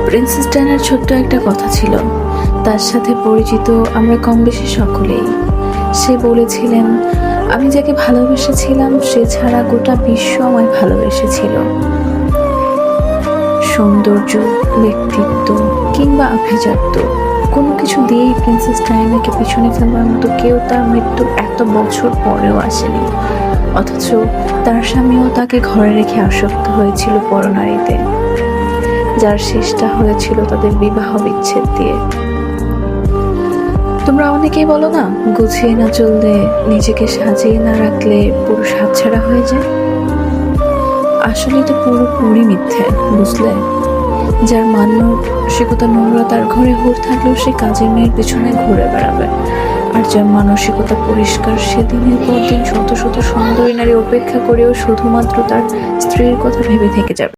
Princess ডায়ানার ছোট্ট একটা কথা ছিল, তার সাথে পরিচিত আমরা কম বেশি সকলেই। সে বলেছিলেন, আমি যাকে ভালোবেসেছিলাম সে ছাড়া গোটা বিশ্ব আমায় ভালোবেসেছিল। সৌন্দর্য, ব্যক্তিত্ব কিংবা আভিজাত্য কোনো কিছু দিয়েই প্রিন্সেস ডায়ানাকে পিছনে ফেলবার মতো কেউ তার মৃত্যুর এত বছর পরেও আসেনি। অথচ তার স্বামীও তাকে ঘরে রেখে আসক্ত হয়েছিল পরনারীতে, যার শেষটা হয়েছিল তাদের বিবাহ বিচ্ছেদ দিয়ে। তোমরা অনেকেই বলো না, গুছিয়ে না চললে, নিজেকে সাজিয়ে না রাখলে পুরুষ হাতছাড়া হয়ে যায়। আসলে তো পুরোপুরি মিথ্যে, বুঝলে? যার মানসিকতা নোংরা তার ঘরে হুর থাকলেও সে কাজের মেয়ের পেছনে ঘুরে বেড়াবে, আর যার মানসিকতা পরিষ্কার সে দিনের পর দিন শত শত সুন্দরী নারী উপেক্ষা করেও শুধুমাত্র তার স্ত্রীর কথা ভেবে থেকে যাবে।